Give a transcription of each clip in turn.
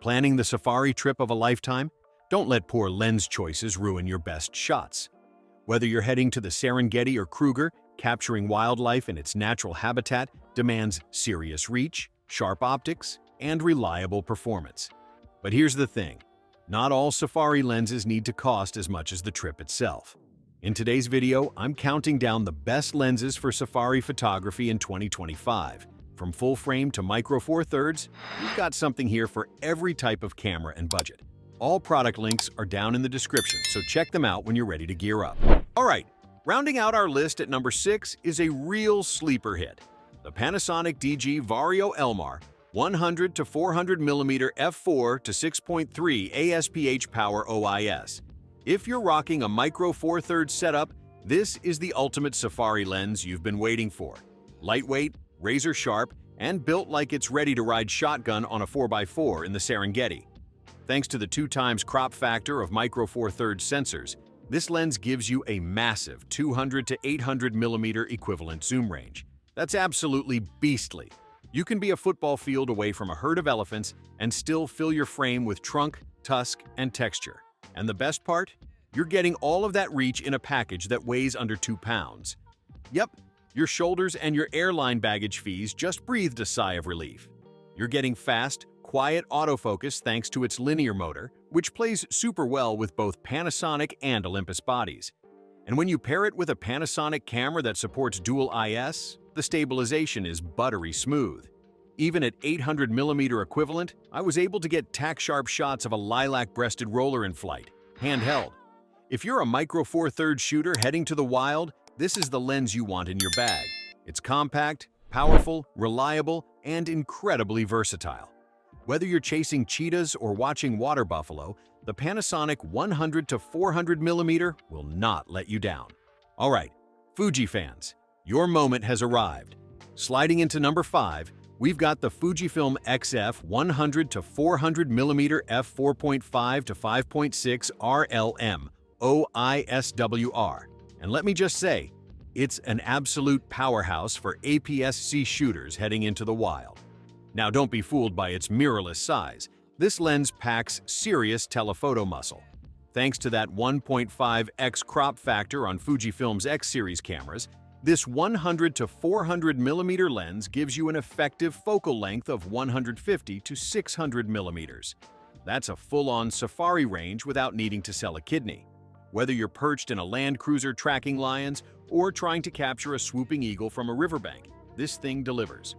Planning the safari trip of a lifetime? Don't let poor lens choices ruin your best shots. Whether you're heading to the Serengeti or Kruger, capturing wildlife in its natural habitat demands serious reach, sharp optics, and reliable performance. But here's the thing. Not all safari lenses need to cost as much as the trip itself. In today's video, I'm counting down the best lenses for safari photography in 2025. From full frame to micro four thirds, we've got something here for every type of camera and budget. All product links are down in the description, so check them out when you're ready to gear up. All right, rounding out our list at number 6 is a real sleeper hit. The Panasonic DG Vario Elmar 100 to 400mm f4 to 6.3 ASPH power OIS. If you're rocking a micro four thirds setup, this is the ultimate safari lens you've been waiting for. Lightweight, razor sharp, and built like it's ready to ride shotgun on a 4x4 in the Serengeti. Thanks to the 2x crop factor of micro four thirds sensors, this lens gives you a massive 200 to 800mm equivalent zoom range. That's absolutely beastly. You can be a football field away from a herd of elephants and still fill your frame with trunk, tusk, and texture. And the best part? You're getting all of that reach in a package that weighs under 2 pounds. Yep, your shoulders and your airline baggage fees just breathed a sigh of relief. You're getting fast, quiet autofocus thanks to its linear motor, which plays super well with both Panasonic and Olympus bodies. And when you pair it with a Panasonic camera that supports dual IS, the stabilization is buttery smooth. Even at 800mm equivalent, I was able to get tack-sharp shots of a lilac-breasted roller in flight, handheld. If you're a micro four thirds shooter heading to the wild, this is the lens you want in your bag. It's compact, powerful, reliable, and incredibly versatile. Whether you're chasing cheetahs or watching water buffalo, the Panasonic 100 to 400mm will not let you down. All right, Fuji fans, your moment has arrived. Sliding into number 5, we've got the Fujifilm XF 100 to 400mm f4.5 to 5.6 RLM OISWR. And let me just say, it's an absolute powerhouse for APS-C shooters heading into the wild. Now don't be fooled by its mirrorless size. This lens packs serious telephoto muscle. Thanks to that 1.5x crop factor on Fujifilm's X-series cameras, this 100 to 400mm lens gives you an effective focal length of 150 to 600mm. That's a full-on safari range without needing to sell a kidney. Whether you're perched in a Land Cruiser tracking lions or trying to capture a swooping eagle from a riverbank, this thing delivers.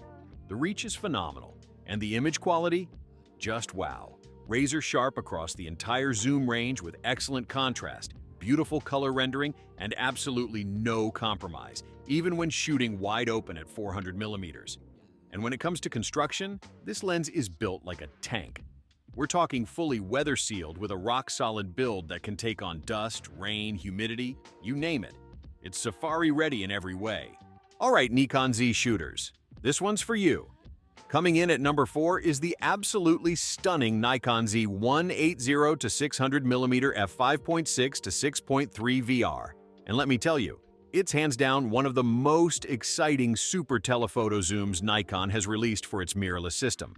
The reach is phenomenal, and the image quality? Just wow. Razor sharp across the entire zoom range with excellent contrast, beautiful color rendering, and absolutely no compromise, even when shooting wide open at 400mm. And when it comes to construction, this lens is built like a tank. We're talking fully weather-sealed with a rock-solid build that can take on dust, rain, humidity, you name it. It's safari-ready in every way. All right, Nikon Z shooters, this one's for you. Coming in at number 4 is the absolutely stunning Nikon Z 180 to 600mm f5.6 to 6.3 VR. And let me tell you, it's hands down one of the most exciting super telephoto zooms Nikon has released for its mirrorless system.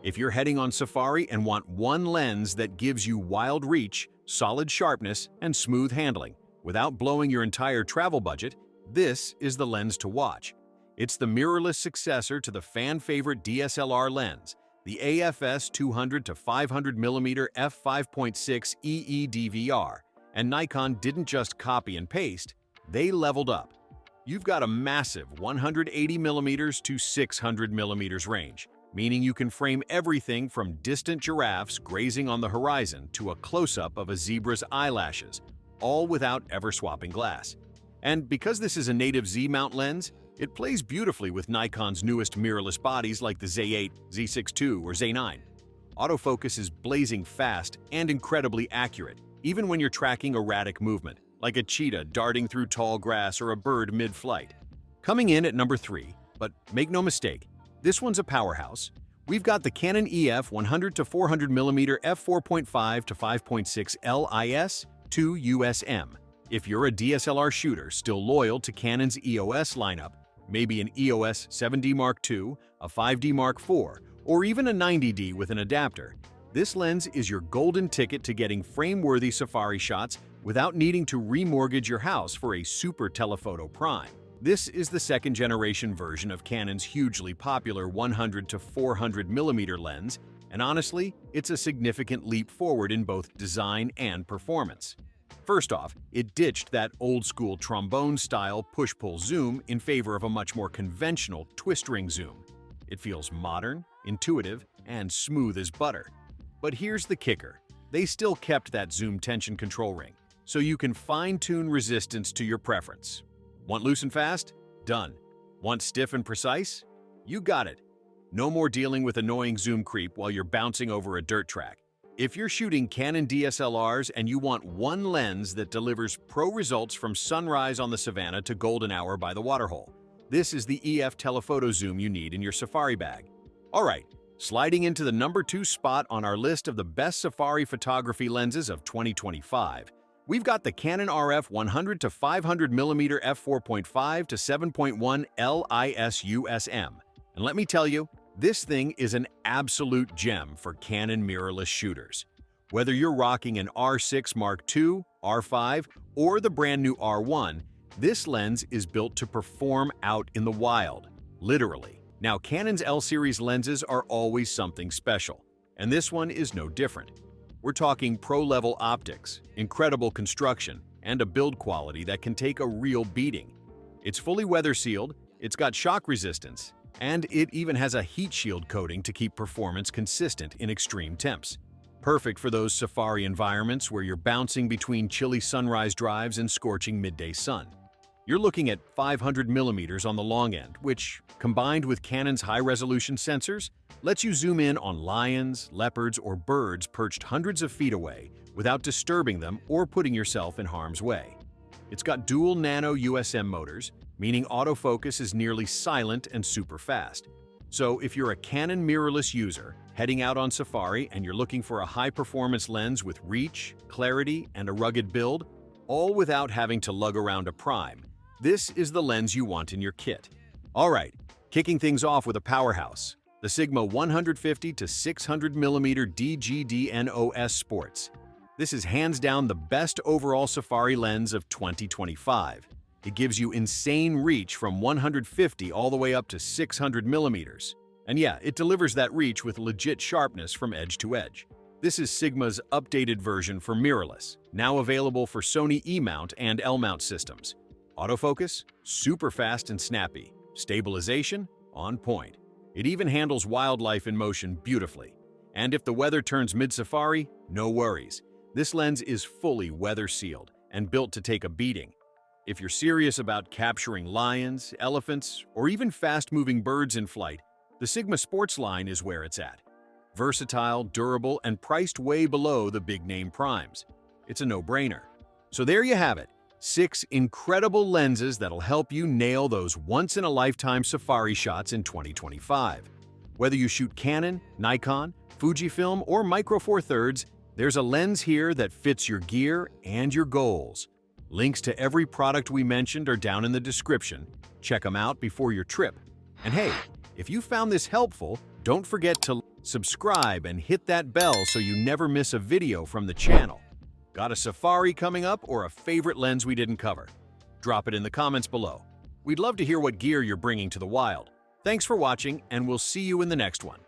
If you're heading on safari and want one lens that gives you wild reach, solid sharpness, and smooth handling, without blowing your entire travel budget, this is the lens to watch. It's the mirrorless successor to the fan-favorite DSLR lens, the AFS 200 to 500mm f5.6 EEDVR, and Nikon didn't just copy and paste, they leveled up. You've got a massive 180mm to 600mm range, meaning you can frame everything from distant giraffes grazing on the horizon to a close-up of a zebra's eyelashes, all without ever swapping glass. And because this is a native Z-mount lens, it plays beautifully with Nikon's newest mirrorless bodies like the Z8, Z6 II, or Z9. Autofocus is blazing fast and incredibly accurate, even when you're tracking erratic movement, like a cheetah darting through tall grass or a bird mid-flight. Coming in at number 3, but make no mistake, this one's a powerhouse. We've got the Canon EF 100 to 400mm f4.5 to 5.6 LIS 2 USM. If you're a DSLR shooter still loyal to Canon's EOS lineup, maybe an EOS 7D Mark II, a 5D Mark IV, or even a 90D with an adapter, This lens is your golden ticket to getting frame-worthy safari shots without needing to remortgage your house for a super telephoto prime. This is the second-generation version of Canon's hugely popular 100 to 400 mm lens, and honestly, it's a significant leap forward in both design and performance. First off, it ditched that old-school trombone-style push-pull zoom in favor of a much more conventional twist-ring zoom. It feels modern, intuitive, and smooth as butter. But here's the kicker. They still kept that zoom tension control ring, so you can fine-tune resistance to your preference. Want loose and fast? Done. Want stiff and precise? You got it. No more dealing with annoying zoom creep while you're bouncing over a dirt track. If you're shooting Canon DSLRs and you want one lens that delivers pro results from sunrise on the savannah to golden hour by the waterhole, this is the EF telephoto zoom you need in your safari bag. All right, sliding into the number 2 spot on our list of the best safari photography lenses of 2025, we've got the Canon RF 100 to 500 mm f4.5 to 7.1 LISUSM. And let me tell you, this thing is an absolute gem for Canon mirrorless shooters. Whether you're rocking an R6 Mark II, R5, or the brand new R1, this lens is built to perform out in the wild, literally. Now, Canon's L-series lenses are always something special, and this one is no different. We're talking pro-level optics, incredible construction, and a build quality that can take a real beating. It's fully weather-sealed, it's got shock resistance, and it even has a heat shield coating to keep performance consistent in extreme temps. Perfect for those safari environments where you're bouncing between chilly sunrise drives and scorching midday sun. You're looking at 500 mm on the long end, which, combined with Canon's high-resolution sensors, lets you zoom in on lions, leopards, or birds perched hundreds of feet away without disturbing them or putting yourself in harm's way. It's got dual nano USM motors, meaning autofocus is nearly silent and super fast. So if you're a Canon mirrorless user heading out on safari and you're looking for a high-performance lens with reach, clarity, and a rugged build, all without having to lug around a prime, this is the lens you want in your kit. All right, kicking things off with a powerhouse, the Sigma 150 to 600 mm DGD-NOS Sports. This is hands down the best overall safari lens of 2025. It gives you insane reach from 150 all the way up to 600 mm. And yeah, it delivers that reach with legit sharpness from edge to edge. This is Sigma's updated version for mirrorless, now available for Sony E-mount and L-mount systems. Autofocus? Super fast and snappy. Stabilization? On point. It even handles wildlife in motion beautifully. And if the weather turns mid-safari, no worries. This lens is fully weather-sealed and built to take a beating. If you're serious about capturing lions, elephants, or even fast-moving birds in flight, the Sigma Sports line is where it's at. Versatile, durable, and priced way below the big-name primes. It's a no-brainer. So there you have it, 6 incredible lenses that'll help you nail those once-in-a-lifetime safari shots in 2025. Whether you shoot Canon, Nikon, Fujifilm, or Micro Four Thirds, there's a lens here that fits your gear and your goals. Links to every product we mentioned are down in the description. Check them out before your trip. And hey, if you found this helpful, don't forget to subscribe and hit that bell so you never miss a video from the channel. Got a safari coming up or a favorite lens we didn't cover? Drop it in the comments below. We'd love to hear what gear you're bringing to the wild. Thanks for watching, and we'll see you in the next one.